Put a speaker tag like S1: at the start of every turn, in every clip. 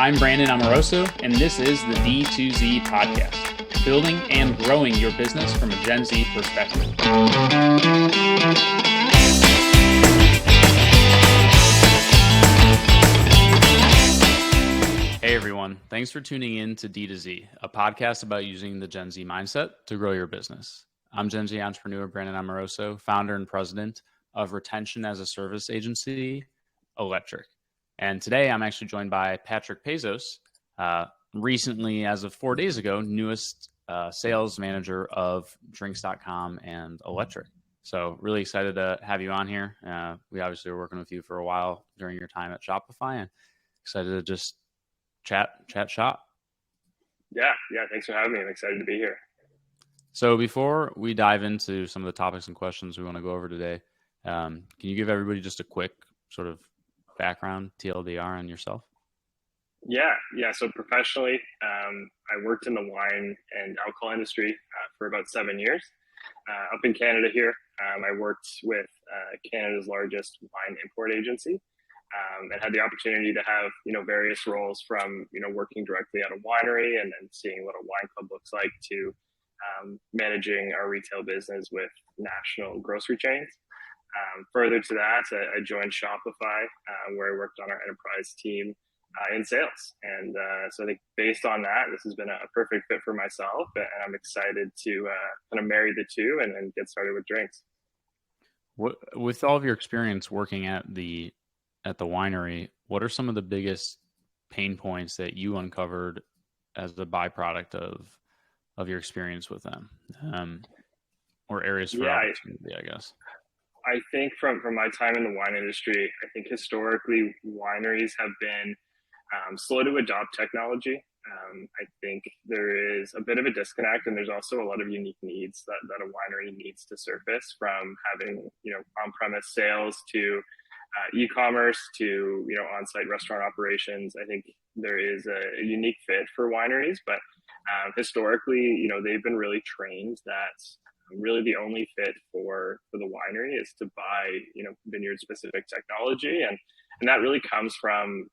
S1: I'm Brandon Amoroso, and this is the D2Z Podcast, building and growing your business from a Gen Z perspective. Hey everyone, thanks for tuning in to D2Z, a podcast about using the Gen Z mindset to grow your business. I'm Gen Z entrepreneur Brandon Amoroso, founder and president of retention as a service agency, Electriq. And today I'm actually joined by Patrick Pazos, recently, as of 4 days ago, newest sales manager of drinks.com and Electriq. So really excited to have you on here. We obviously were working with you for a while during your time at Shopify, and excited to just chat shop.
S2: Yeah. Thanks for having me. I'm excited to be here.
S1: So before we dive into some of the topics and questions we want to go over today, can you give everybody just a quick sort of background, TLDR, on yourself?
S2: Yeah. So professionally, I worked in the wine and alcohol industry for about 7 years. Up in Canada here, I worked with Canada's largest wine import agency, and had the opportunity to have, various roles from, working directly at a winery and then seeing what a wine club looks like to managing our retail business with national grocery chains. Further to that, I joined Shopify, where I worked on our enterprise team in sales. And so I think based on that, this has been a perfect fit for myself. And I'm excited to kind of marry the two and get started with drinks.
S1: With all of your experience working at the winery, what are some of the biggest pain points that you uncovered as a byproduct of your experience with them, or areas for opportunity, I guess?
S2: I think from my time in the wine industry, I think historically wineries have been slow to adopt technology. I think there is a bit of a disconnect, and there's also a lot of unique needs that a winery needs to surface, from having on-premise sales to e-commerce to on-site restaurant operations. I think there is a unique fit for wineries, but historically, they've been really trained that really the only fit for the winery is to buy vineyard specific technology, and that really comes from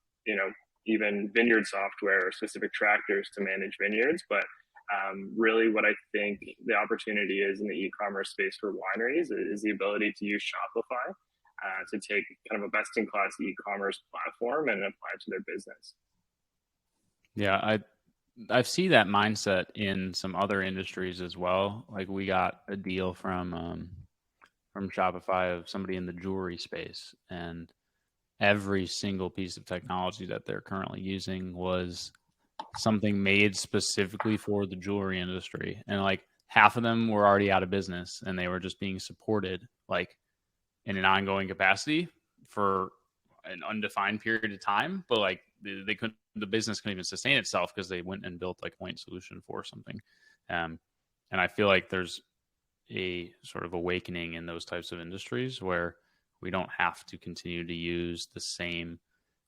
S2: even vineyard software or specific tractors to manage vineyards. But really what I think the opportunity is in the e-commerce space for wineries is the ability to use Shopify to take kind of a best-in-class e-commerce platform and apply it to their business.
S1: Yeah, I see that mindset in some other industries as well. Like, we got a deal from Shopify of somebody in the jewelry space, and every single piece of technology that they're currently using was something made specifically for the jewelry industry. And like half of them were already out of business, and they were just being supported like in an ongoing capacity for an undefined period of time. But like the business couldn't even sustain itself because they went and built like a point solution for something. And I feel like there's a sort of awakening in those types of industries where we don't have to continue to use the same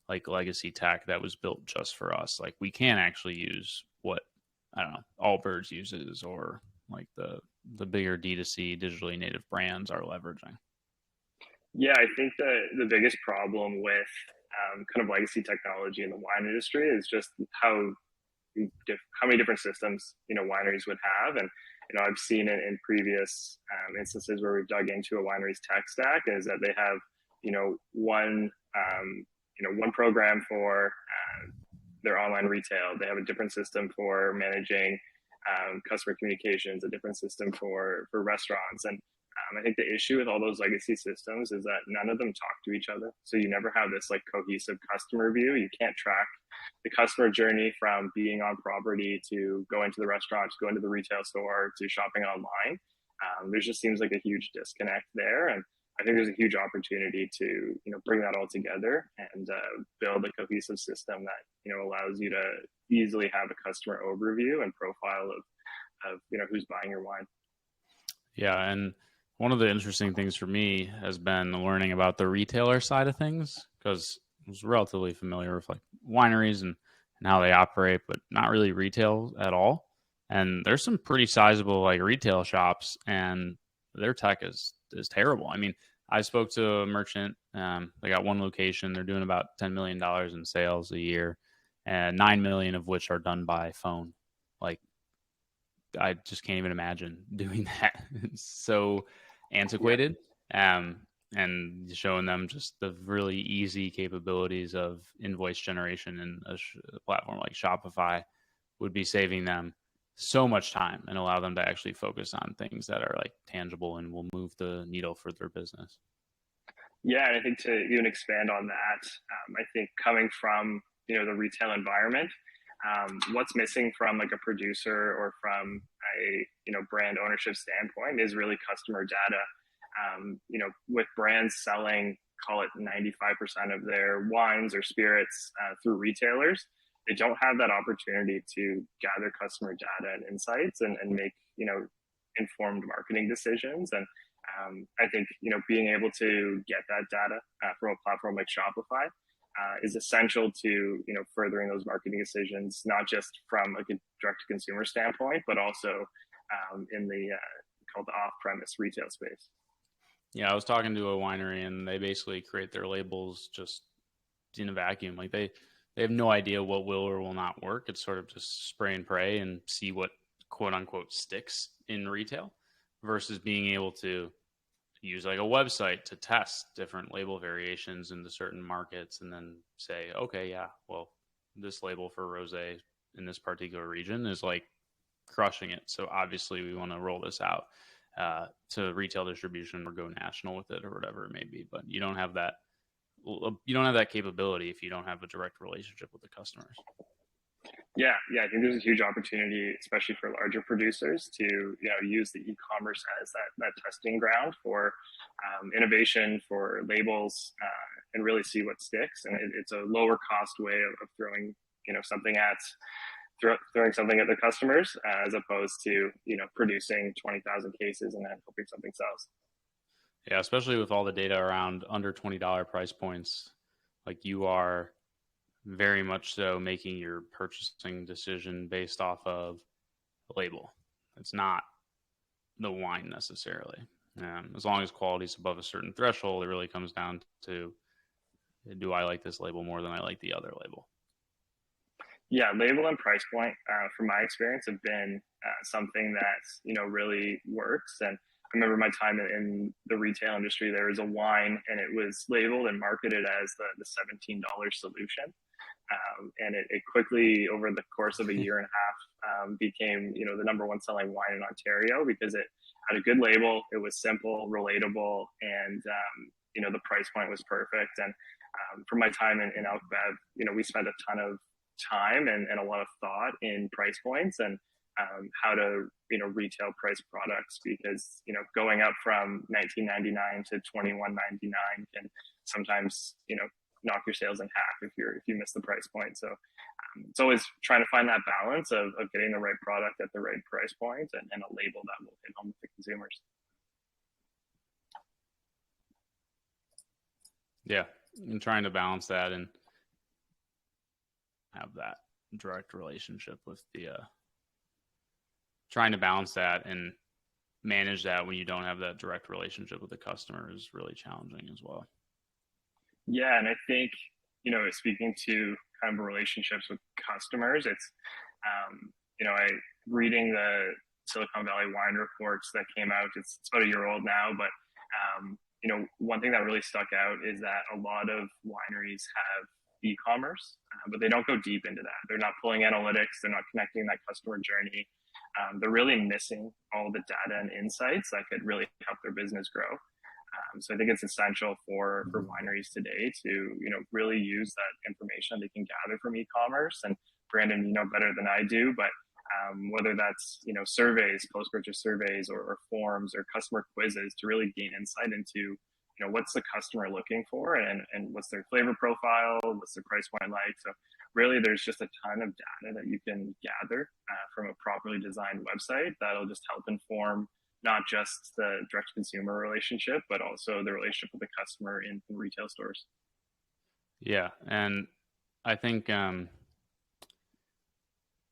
S1: like legacy tech that was built just for us. Like, we can actually use what, I don't know, Allbirds uses, or like the bigger D2C digitally native brands are leveraging.
S2: Yeah, I think the biggest problem with kind of legacy technology in the wine industry is just how many different systems wineries would have. And I've seen it in previous instances where we've dug into a winery's tech stack, is that they have one program for their online retail. They have a different system for managing customer communications, a different system for restaurants. And I think the issue with all those legacy systems is that none of them talk to each other. So you never have this like cohesive customer view. You can't track the customer journey from being on property to going to the restaurant, to going to the retail store, to shopping online. There just seems like a huge disconnect there. And I think there's a huge opportunity to, bring that all together and build a cohesive system that, allows you to easily have a customer overview and profile of who's buying your wine.
S1: Yeah. And one of the interesting things for me has been learning about the retailer side of things, because I was relatively familiar with like wineries and how they operate, but not really retail at all. And there's some pretty sizable like retail shops, and their tech is terrible. I mean, I spoke to a merchant. They got one location. They're doing about $10 million in sales a year. and 9 million of which are done by phone. Like, I just can't even imagine doing that. It's so antiquated. And showing them just the really easy capabilities of invoice generation in a platform like Shopify would be saving them so much time and allow them to actually focus on things that are like tangible and will move the needle for their business.
S2: Yeah, and I think to even expand on that, I think coming from the retail environment, what's missing from like a producer or from a brand ownership standpoint is really customer data. With brands selling, call it 95% of their wines or spirits through retailers, they don't have that opportunity to gather customer data and insights and make informed marketing decisions. And I think being able to get that data from a platform like Shopify is essential to furthering those marketing decisions, not just from like a direct to consumer standpoint, but also in the called the off-premise retail space.
S1: Yeah, I was talking to a winery, and they basically create their labels just in a vacuum. Like they have no idea what will or will not work. It's sort of just spray and pray and see what quote unquote sticks in retail, versus being able to use like a website to test different label variations into certain markets and then say, okay, yeah, well, this label for rosé in this particular region is like crushing it. So obviously we want to roll this out to retail distribution or go national with it or whatever it may be. But you don't have that capability if you don't have a direct relationship with the customers.
S2: Yeah, I think there's a huge opportunity, especially for larger producers, to use the e-commerce as that testing ground for innovation, for labels, and really see what sticks. And it's a lower cost way of throwing something at the customers as opposed to producing 20,000 cases and then hoping something sells.
S1: Yeah, especially with all the data around under $20 price points, like you are very much so making your purchasing decision based off of the label. It's not the wine necessarily. As long as quality is above a certain threshold, it really comes down to, do I like this label more than I like the other label?
S2: Yeah, label and price point, from my experience, have been something that really works. And I remember my time in the retail industry. There was a wine, and it was labeled and marketed as the $17 solution. And it quickly, over the course of a year and a half, became the number one selling wine in Ontario because it had a good label. It was simple, relatable, and the price point was perfect. And from my time in AlcBev, we spent a ton of time and a lot of thought in price points and how to retail price products, because going up from $19.99 to $21.99 can sometimes knock your sales in half if you miss the price point. So it's always trying to find that balance of getting the right product at the right price point and a label that will hit home with the consumers.
S1: Yeah, and trying to balance that and have that direct relationship with the trying to balance that and manage that when you don't have that direct relationship with the customer is really challenging as well.
S2: Yeah, and I think speaking to kind of relationships with customers, it's I reading the Silicon Valley wine reports that came out. It's about a year old now, but one thing that really stuck out is that a lot of wineries have e-commerce, but they don't go deep into that. They're not pulling analytics. They're not connecting that customer journey. They're really missing all the data and insights that could really help their business grow. So I think it's essential for wineries today to really use that information they can gather from e-commerce. And Brandon, better than I do, but whether that's surveys, post-purchase surveys, or forms or customer quizzes to really gain insight into what's the customer looking for and what's their flavor profile, what's their price point like. So really there's just a ton of data that you can gather from a properly designed website that'll just help inform not just the direct consumer relationship, but also the relationship with the customer in retail stores.
S1: Yeah, and I think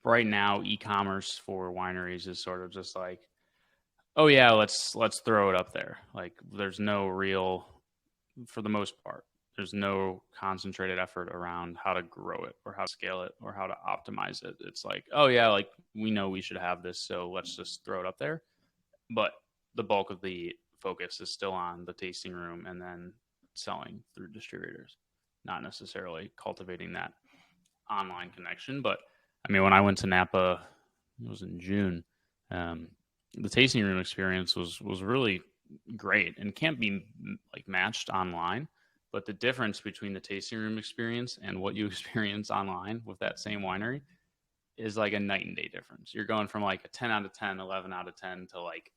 S1: right now e-commerce for wineries is sort of just like, oh yeah, let's throw it up there. Like there's no real, for the most part, there's no concentrated effort around how to grow it or how to scale it or how to optimize it. It's like, oh yeah, like we know we should have this, so let's just throw it up there. But the bulk of the focus is still on the tasting room and then selling through distributors, not necessarily cultivating that online connection. But I mean, when I went to Napa, it was in June. The tasting room experience was really great and can't be like matched online. But the difference between the tasting room experience and what you experience online with that same winery is like a night and day difference. You're going from like a 10 out of 10, 11 out of 10 to like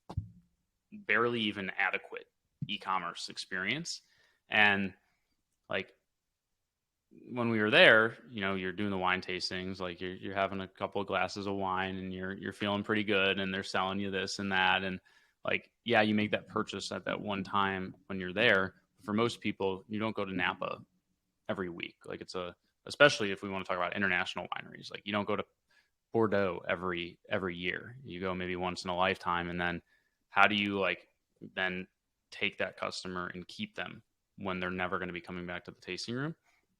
S1: barely even adequate e-commerce experience. And like when we were there, you know, you're doing the wine tastings, like you're having a couple of glasses of wine and you're feeling pretty good, and they're selling you this and that. And like, yeah, you make that purchase at that one time when you're there. For most people, you don't go to Napa every week. Like especially if we want to talk about international wineries, like you don't go to Bordeaux every year. You go maybe once in a lifetime. And then how do you like then take that customer and keep them when they're never going to be coming back to the tasting room?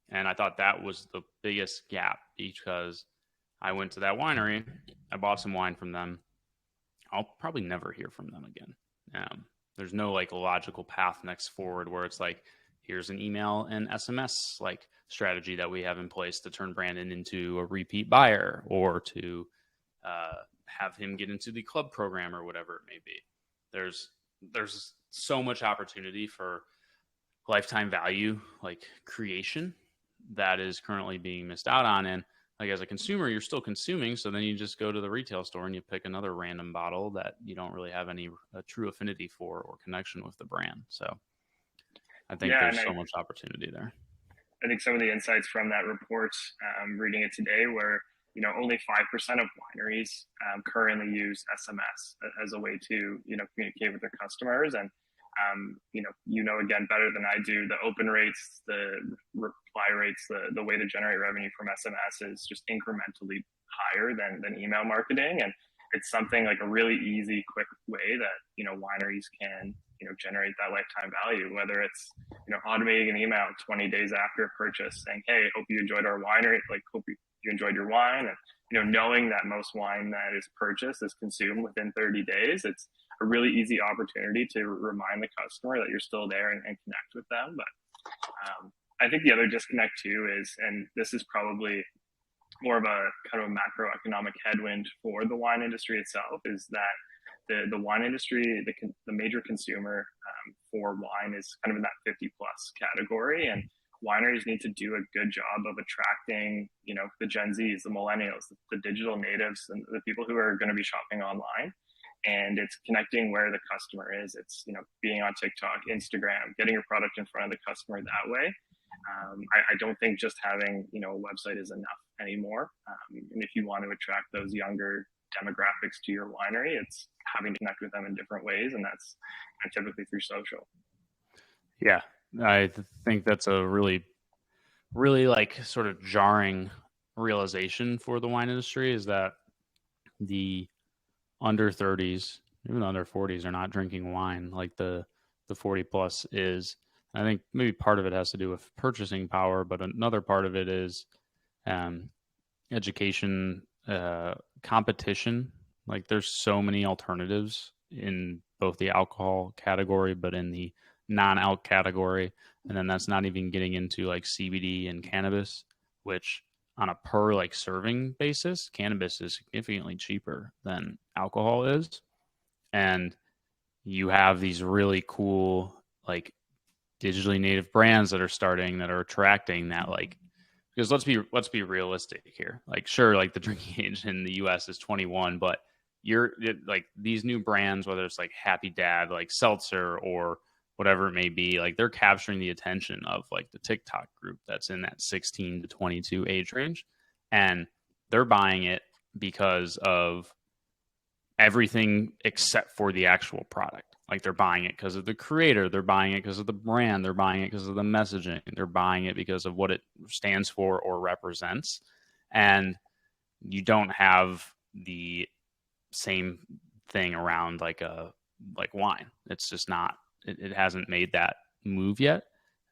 S1: And I thought that was the biggest gap, because I went to that winery, I bought some wine from them. I'll probably never hear from them again. There's no like logical path next forward where it's like, here's an email and SMS like strategy that we have in place to turn Brandon into a repeat buyer, or to have him get into the club program or whatever it may be. There's so much opportunity for lifetime value like creation that is currently being missed out on. And like as a consumer, you're still consuming, so then you just go to the retail store and you pick another random bottle that you don't really have any true affinity for or connection with the brand. So I think there's so much opportunity there.
S2: I think some of the insights from that report, reading it today, were, you know, only 5% of wineries currently use SMS as a way to, you know, communicate with their customers. And you know, again, better than I do, the open rates, the reply rates, the way to generate revenue from SMS is just incrementally higher than email marketing. And it's something like a really easy, quick way that, you know, wineries can, you know, generate that lifetime value, whether it's, you know, automating an email 20 days after a purchase saying, hey, hope you enjoyed our winery, like hope you enjoyed your wine. And, you know, knowing that most wine that is purchased is consumed within 30 days, it's a really easy opportunity to remind the customer that you're still there and connect with them. But I think the other disconnect too is, and this is probably more of a kind of a macroeconomic headwind for the wine industry itself, is that the wine industry, the major consumer for wine is kind of in that 50 plus category. And wineries need to do a good job of attracting, you know, the Gen Zs, the millennials, the digital natives, and the people who are going to be shopping online. And it's connecting where the customer is. It's, you know, being on TikTok, Instagram, getting your product in front of the customer that way. I don't think just having, you know, a website is enough anymore. And if you want to attract those younger demographics to your winery, it's having to connect with them in different ways, and that's typically through social.
S1: Yeah, I think that's a really like sort of jarring realization for the wine industry, is that the under 30s, even under 40s, are not drinking wine like the 40 plus is. I think maybe part of it has to do with purchasing power, but another part of it is education, competition. Like there's so many alternatives in both the alcohol category, but in the non-alc category. And then that's not even getting into like CBD and cannabis, which on a per like serving basis, cannabis is significantly cheaper than alcohol is. And you have these really cool like digitally native brands that are starting, that are attracting that, like, because let's be realistic here. Like, sure, like the drinking age in the US is 21, but like these new brands, whether it's like Happy Dad, like seltzer or whatever it may be, like they're capturing the attention of like the TikTok group that's in that 16 to 22 age range. And they're buying it because of everything except for the actual product. Like they're buying it because of the creator, they're buying it because of the brand, they're buying it because of the messaging, they're buying it because of what it stands for or represents. And you don't have the same thing around like wine. It's just not, it hasn't made that move yet.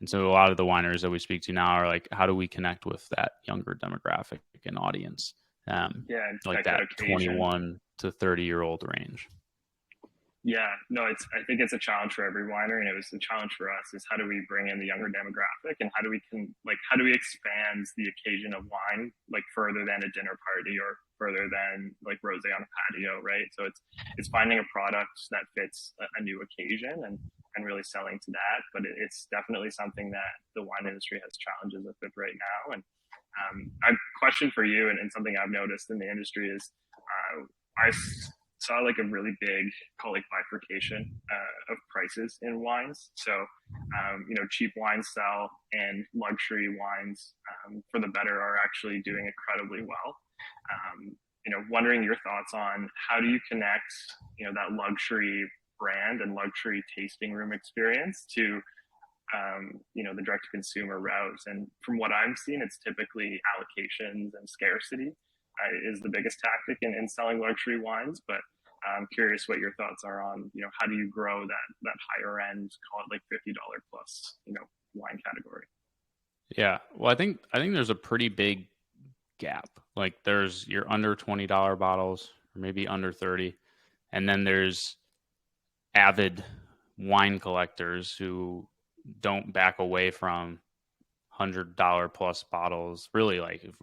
S1: And so a lot of the wineries that we speak to now are like, how do we connect with that younger demographic and audience?
S2: Yeah, and
S1: Like
S2: connect that
S1: that
S2: occasion.
S1: 21 to 30-year-old range.
S2: Yeah, no, I think it's a challenge for every winery, and it was a challenge for us. Is how do we bring in the younger demographic, and how do we expand the occasion of wine like further than a dinner party or further than like rosé on a patio, right? So it's finding a product that fits a new occasion and really selling to that. But it's definitely something that the wine industry has challenges with right now. And a question for you, and something I've noticed in the industry is I saw like a really big, call like bifurcation of prices in wines. So, cheap wines sell, and luxury wines, for the better, are actually doing incredibly well. Wondering your thoughts on how do you connect, that luxury brand and luxury tasting room experience to the direct to consumer routes. And from what I'm seeing, it's typically allocations and scarcity is the biggest tactic in selling luxury wines. But I'm curious what your thoughts are on, how do you grow that higher end, call it like $50 plus, wine category.
S1: Yeah. Well, I think there's a pretty big gap. Like there's your under $20 bottles, or maybe under 30, and then there's avid wine collectors who don't back away from $100 plus bottles. Really, like if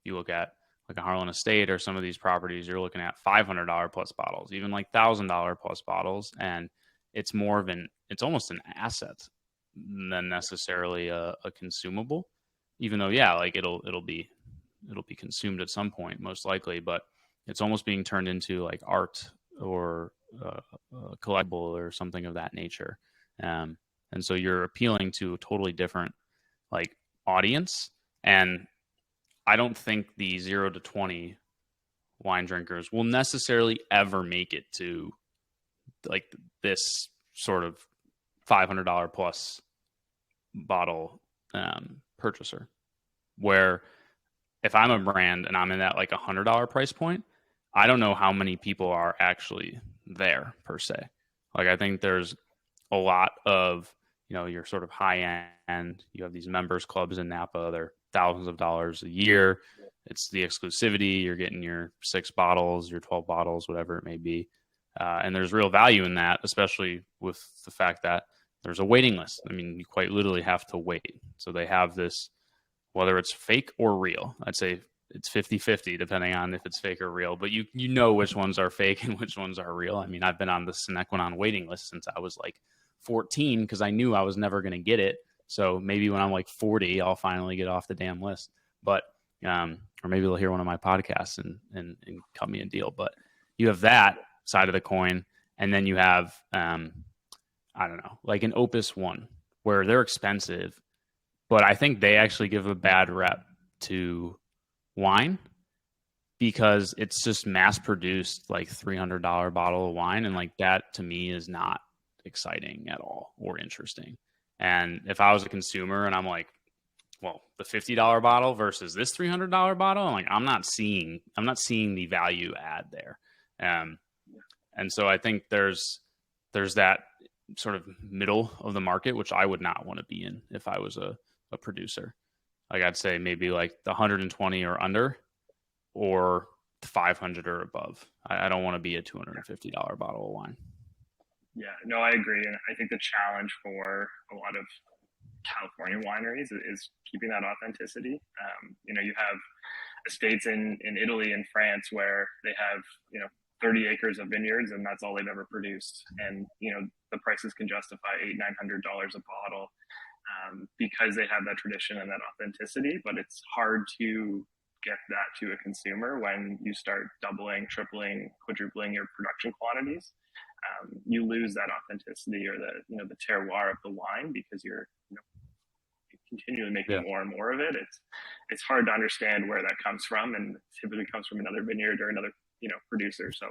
S1: you look at like a Harlan Estate or some of these properties, you're looking at $500 plus bottles, even like $1,000 plus bottles, and it's almost an asset than necessarily a consumable. Even though, yeah, like it'll be consumed at some point, most likely, but it's almost being turned into like art or collectible or something of that nature. And so you're appealing to a totally different like audience. And I don't think the 0 to 20 wine drinkers will necessarily ever make it to like this sort of $500 plus bottle purchaser. Where if I'm a brand and I'm in that like $100 price point, I don't know how many people are actually there per se. Like I think there's a lot of, your sort of high end. You have these members clubs in Napa. They're thousands of dollars a year. It's the exclusivity. You're getting your 6 bottles, your 12 bottles, whatever it may be. And there's real value in that, especially with the fact that there's a waiting list. I mean, you quite literally have to wait. So they have this, whether it's fake or real, I'd say it's 50-50 depending on if it's fake or real, but you know which ones are fake and which ones are real. I mean, I've been on the Senequinon waiting list since I was like 14 because I knew I was never going to get it. So maybe when I'm like 40, I'll finally get off the damn list. But or maybe they'll hear one of my podcasts and cut me a deal. But you have that side of the coin, and then you have I don't know, like an Opus One where they're expensive, but I think they actually give a bad rep to wine because it's just mass produced like $300 bottle of wine, and like that to me is not exciting at all or interesting. And if I was a consumer and I'm like, well, the $50 bottle versus this $300 bottle, I'm not seeing the value add there. And so I think there's that sort of middle of the market, which I would not want to be in if I was a producer. Like I'd say maybe like the 120 or under, or the 500 or above. I don't want to be a $250 bottle of wine.
S2: Yeah, no, I agree. And I think the challenge for a lot of California wineries is keeping that authenticity. You have estates in Italy and France where they have, 30 acres of vineyards, and that's all they've ever produced. And, the prices can justify $800-900 a bottle because they have that tradition and that authenticity. But it's hard to get that to a consumer when you start doubling, tripling, quadrupling your production quantities. You lose that authenticity or the terroir of the wine because you're continually making more and more of it. It's hard to understand where that comes from, and typically comes from another vineyard or another producer. So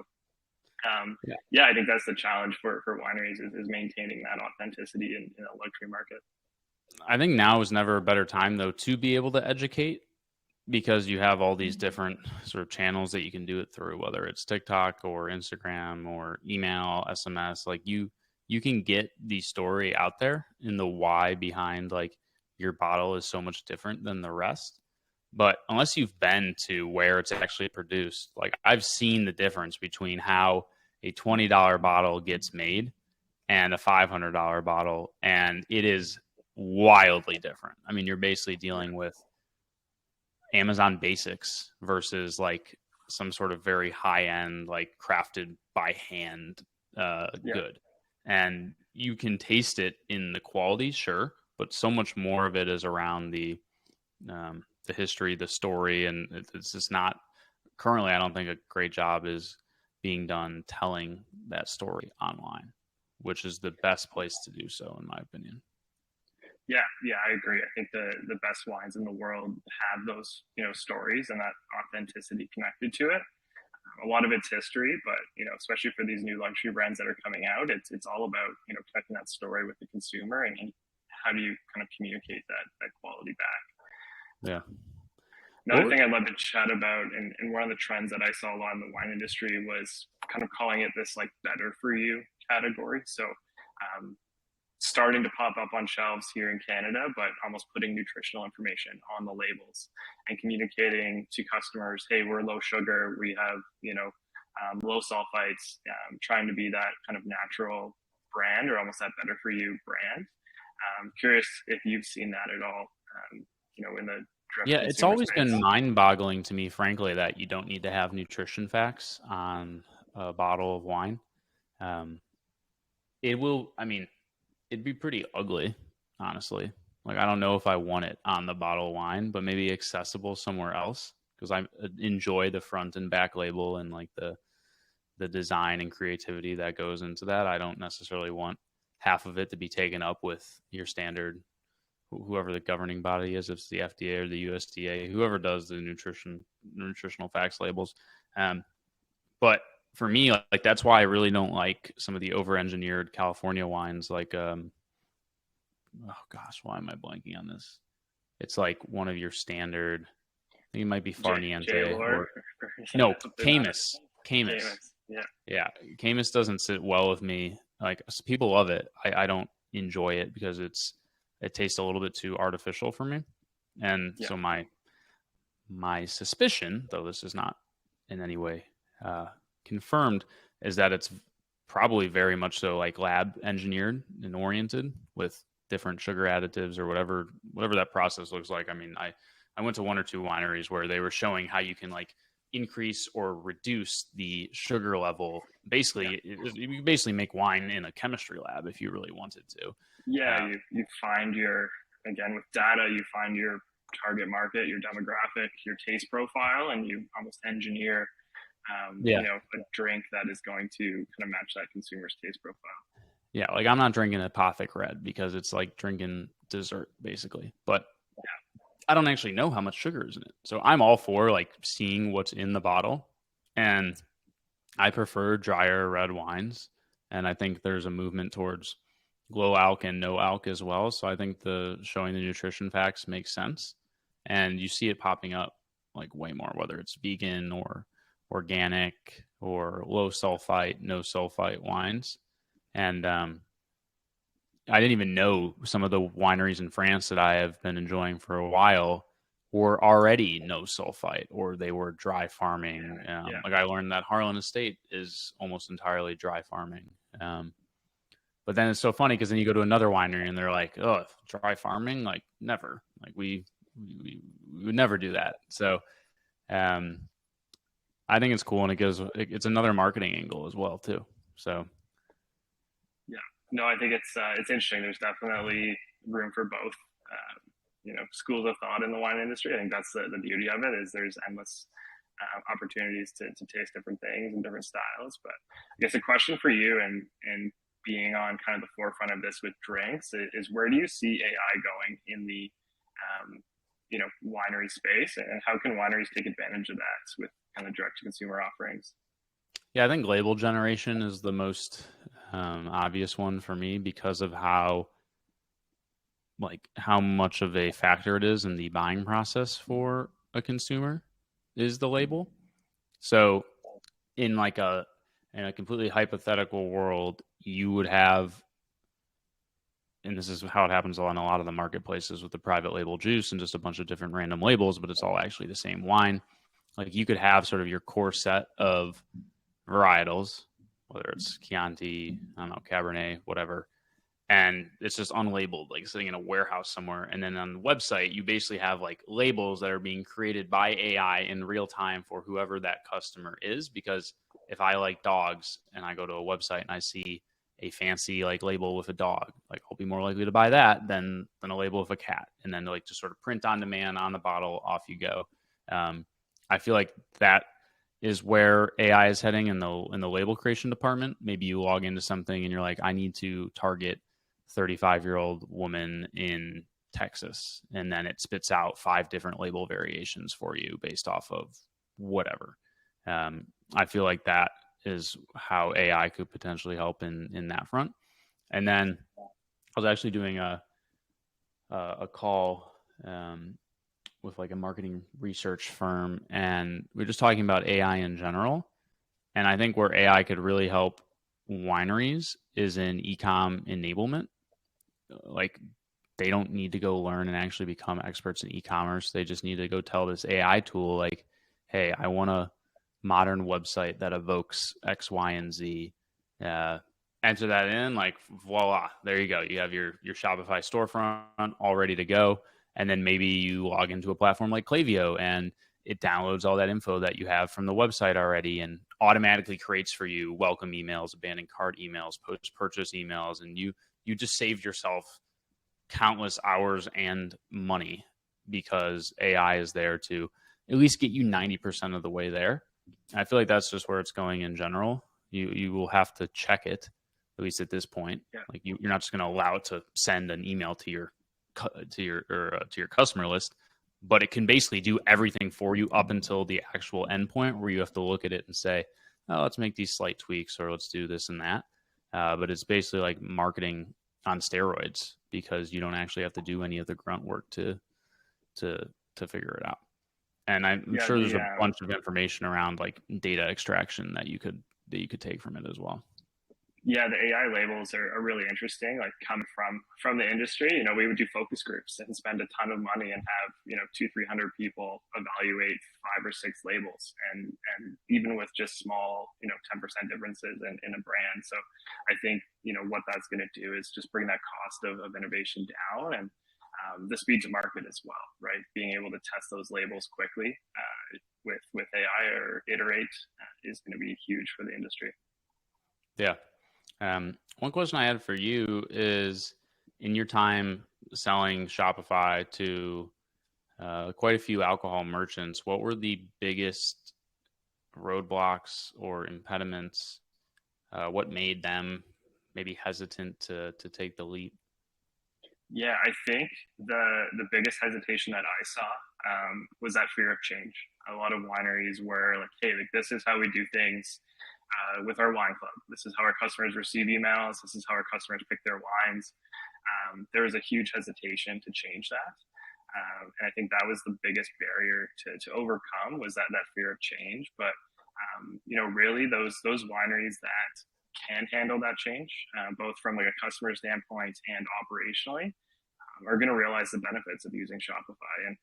S2: I think that's the challenge for wineries is maintaining that authenticity in a luxury market.
S1: I think now is never a better time though to be able to educate, because you have all these different sort of channels that you can do it through, whether it's TikTok or Instagram or email, SMS. Like you you can get the story out there and the why behind like your bottle is so much different than the rest. But unless you've been to where it's actually produced, like I've seen the difference between how a $20 bottle gets made and a $500 bottle, and it is wildly different. I mean, you're basically dealing with Amazon basics versus like some sort of very high end, like crafted by hand good. And you can taste it in the quality, sure, but so much more of it is around the history, the story, and it's just not currently. I don't think a great job is being done telling that story online, which is the best place to do so, in my opinion.
S2: Yeah, I agree. I think the best wines in the world have those, stories and that authenticity connected to it. A lot of it's history, but especially for these new luxury brands that are coming out, it's all about connecting that story with the consumer, and how do you kind of communicate that quality back.
S1: Yeah.
S2: Another thing I'd love to chat about, and one of the trends that I saw a lot in the wine industry was kind of calling it this like better for you category. So starting to pop up on shelves here in Canada, but almost putting nutritional information on the labels and communicating to customers, hey, we're low sugar, we have, low sulfites, trying to be that kind of natural brand, or almost that better for you brand. Curious if you've seen that at all, in the
S1: Yeah, it's always been mind-boggling to me, frankly, that you don't need to have nutrition facts on a bottle of wine. It'd be pretty ugly, honestly. Like, I don't know if I want it on the bottle of wine, but maybe accessible somewhere else, because I enjoy the front and back label and like the design and creativity that goes into that. I don't necessarily want half of it to be taken up with your standard, whoever the governing body is, if it's the FDA or the USDA, whoever does the nutritional facts labels. But for me, like that's why I really don't like some of the over-engineered California wines. Like, oh gosh, why am I blanking on this? It's like one of your standard. I think it might be Farniente or no, Caymus. Yeah. Caymus doesn't sit well with me. Like people love it. I don't enjoy it because it tastes a little bit too artificial for me. And so my suspicion, though this is not in any way confirmed, is that it's probably very much so like lab engineered and oriented with different sugar additives or whatever that process looks like. I mean, I went to one or two wineries where they were showing how you can like increase or reduce the sugar level. Basically, you basically make wine in a chemistry lab if you really wanted to.
S2: Yeah, you find again with data, you find your target market, your demographic, your taste profile, and you almost engineer a drink that is going to kind of match that consumer's taste profile.
S1: Yeah, like I'm not drinking Apothic Red because it's like drinking dessert basically, but I don't actually know how much sugar is in it. So I'm all for like seeing what's in the bottle, and I prefer drier red wines, and I think there's a movement towards low alc and no alc as well. So I think showing the nutrition facts makes sense, and you see it popping up like way more, whether it's vegan or organic or low sulfite, no sulfite wines. And I didn't even know some of the wineries in France that I have been enjoying for a while were already no sulfite, or they were dry farming. Like I learned that Harlan Estate is almost entirely dry farming. But then it's so funny because then you go to another winery and they're like, "Oh, dry farming? Like never. Like we would never do that." So, I think it's cool, and it's another marketing angle as well too. So,
S2: yeah, no, I think it's interesting. There's definitely room for both, schools of thought in the wine industry. I think that's the beauty of it, is there's endless opportunities to taste different things and different styles. But I guess a question for you, and being on kind of the forefront of this with drinks, is where do you see AI going in the winery space, and how can wineries take advantage of that with kind of direct to consumer offerings?
S1: Yeah, I think label generation is the most obvious one for me because of how much of a factor it is in the buying process for a consumer is the label. So in a completely hypothetical world, you would have, and this is how it happens on a lot of the marketplaces with the private label juice and just a bunch of different random labels, but it's all actually the same wine. Like you could have sort of your core set of varietals, whether it's Chianti, I don't know, Cabernet, whatever, and it's just unlabeled, like sitting in a warehouse somewhere. And then on the website, you basically have like labels that are being created by AI in real time for whoever that customer is. Because if I like dogs and I go to a website and I see a fancy like label with a dog, like I'll be more likely to buy that than a label with a cat. And then like just sort of print on demand on the bottle, off you go. I feel like that is where AI is heading in the label creation department. Maybe you log into something and you're like, I need to target 35-year-old woman in Texas, and then it spits out 5 different label variations for you based off of whatever. I feel like that is how AI could potentially help in that front. And then I was actually doing a call with like a marketing research firm, and we are just talking about AI in general. And I think where AI could really help wineries is in e-com enablement. Like they don't need to go learn and actually become experts in e-commerce. They just need to go tell this AI tool like, hey, I want a modern website that evokes X, Y, and Z. Enter that in, like voila, there you go. You have your Shopify storefront all ready to go. And then maybe you log into a platform like Klaviyo and it downloads all that info that you have from the website already and automatically creates for you welcome emails, abandoned cart emails, post-purchase emails, and you just saved yourself countless hours and money because AI is there to at least get you 90% of the way there. I feel like that's just where it's going in general. You will have to check it, at least at this point.
S2: Yeah.
S1: Like you're not just going to allow it to send an email to your customer list, but it can basically do everything for you up until the actual endpoint where you have to look at it and say, oh, let's make these slight tweaks or let's do this and that. But it's basically like marketing on steroids because you don't actually have to do any of the grunt work to figure it out. And I'm sure there's a bunch of information around like data extraction that you could take from it as well.
S2: Yeah, the AI labels are really interesting, like come from the industry. We would do focus groups and spend a ton of money and have, 200-300 people evaluate 5 or 6 labels and even with just small, 10% differences in a brand. So I think, what that's going to do is just bring that cost of innovation down and the speed to market as well, right? Being able to test those labels quickly with AI or iterate is going to be huge for the industry.
S1: Yeah. One question I had for you is, in your time selling Shopify to quite a few alcohol merchants, what were the biggest roadblocks or impediments? What made them maybe hesitant to take the leap?
S2: Yeah, I think the biggest hesitation that I saw was that fear of change. A lot of wineries were like, hey, like this is how we do things with our wine club. This is how our customers receive emails. This is how our customers pick their wines. There was a huge hesitation to change that. And I think that was the biggest barrier to overcome was that fear of change. But, really those wineries that can handle that change, both from like a customer standpoint and operationally, are going to realize the benefits of using Shopify. And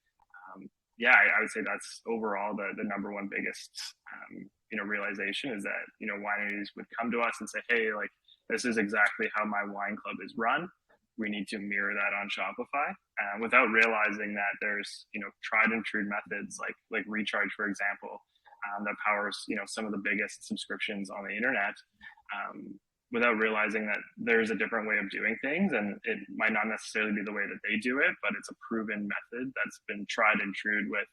S2: yeah, I would say that's overall the number one biggest, realization is that, wineries would come to us and say, hey, like, this is exactly how my wine club is run. We need to mirror that on Shopify without realizing that there's, tried and true methods like Recharge, for example, that powers, some of the biggest subscriptions on the internet. Without realizing that there's a different way of doing things and it might not necessarily be the way that they do it, but it's a proven method that's been tried and true with,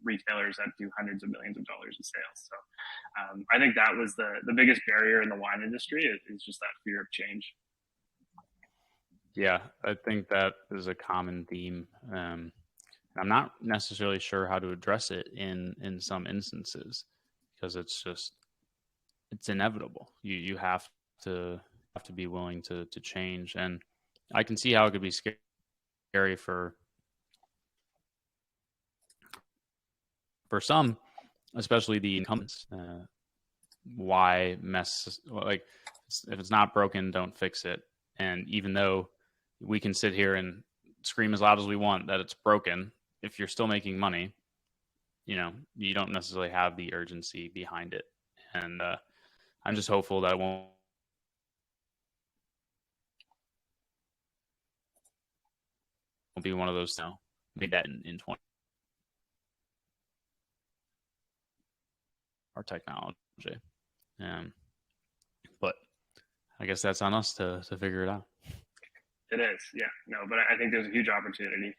S2: retailers that do hundreds of millions of dollars in sales. So I think that was the biggest barrier in the wine industry is just that fear of change.
S1: Yeah, I think that is a common theme. I'm not necessarily sure how to address it in some instances because it's inevitable. You have to be willing to change, and I can see how it could be scary for some, especially the incumbents. Why mess like if it's not broken, don't fix it. And even though we can sit here and scream as loud as we want that it's broken, if you're still making money, you don't necessarily have the urgency behind it. And I'm just hopeful that it won't be one of those made that in 20 our technology. But I guess that's on us to figure it out.
S2: It is, yeah. No, but I think there's a huge opportunity,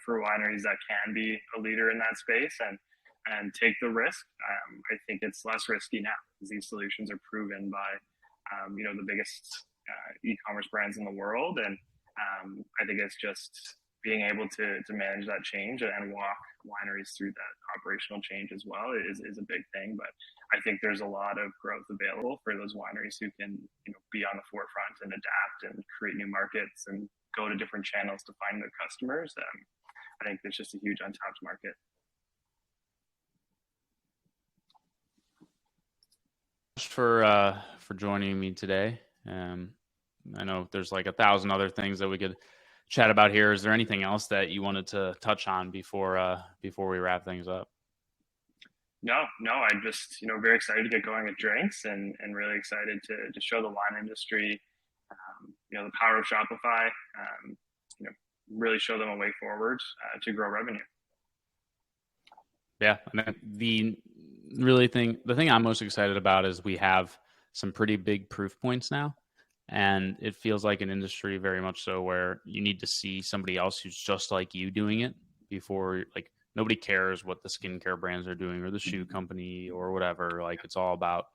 S2: for wineries that can be a leader in that space and take the risk. I think it's less risky now because these solutions are proven by, the biggest e-commerce brands in the world. And I think it's just being able to manage that change and walk wineries through that operational change as well is a big thing. But I think there's a lot of growth available for those wineries who can, be on the forefront and adapt and create new markets and go to different channels to find their customers. I think there's just a huge untapped market.
S1: For joining me today. I know there's like 1,000 other things that we could chat about here. Is there anything else that you wanted to touch on before we wrap things up?
S2: No, I'm just, very excited to get going with drinks and really excited to show the wine industry, the power of Shopify, really show them a way forward to grow revenue.
S1: Yeah. The thing I'm most excited about is we have some pretty big proof points now. And it feels like an industry very much so where you need to see somebody else who's just like you doing it before, like, nobody cares what the skincare brands are doing or the shoe company or whatever. Like, it's all about,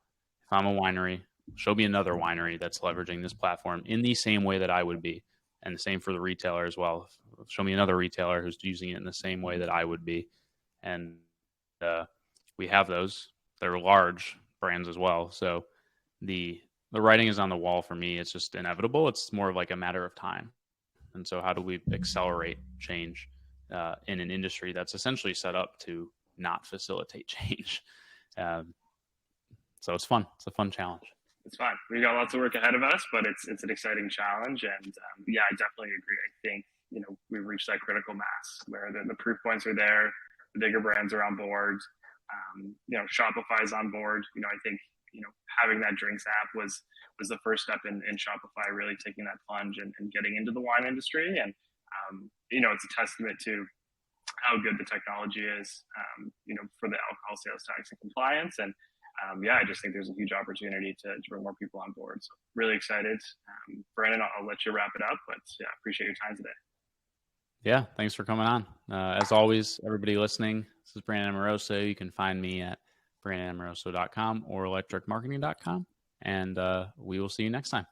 S1: if I'm a winery, show me another winery that's leveraging this platform in the same way that I would be. And the same for the retailer as well. Show me another retailer who's using it in the same way that I would be. And we have those. They're large brands as well. So the writing is on the wall for me. It's just inevitable. It's more of like a matter of time. And so how do we accelerate change in an industry that's essentially set up to not facilitate change? So it's fun. It's a fun challenge.
S2: It's fun. We've got lots of work ahead of us, but it's an exciting challenge. And I definitely agree. I think, we've reached that critical mass where the proof points are there. The bigger brands are on board. Shopify's on board. I think, having that drinks app was the first step in Shopify really taking that plunge and getting into the wine industry. And, it's a testament to how good the technology is, for the alcohol sales tax and compliance. And I just think there's a huge opportunity to bring more people on board. So really excited. Brandon, I'll let you wrap it up, but appreciate your time today.
S1: Yeah, thanks for coming on. As always, everybody listening, this is Brandon Amoroso. You can find me at brandonamoroso.com or electriqmarketing.com, and we will see you next time.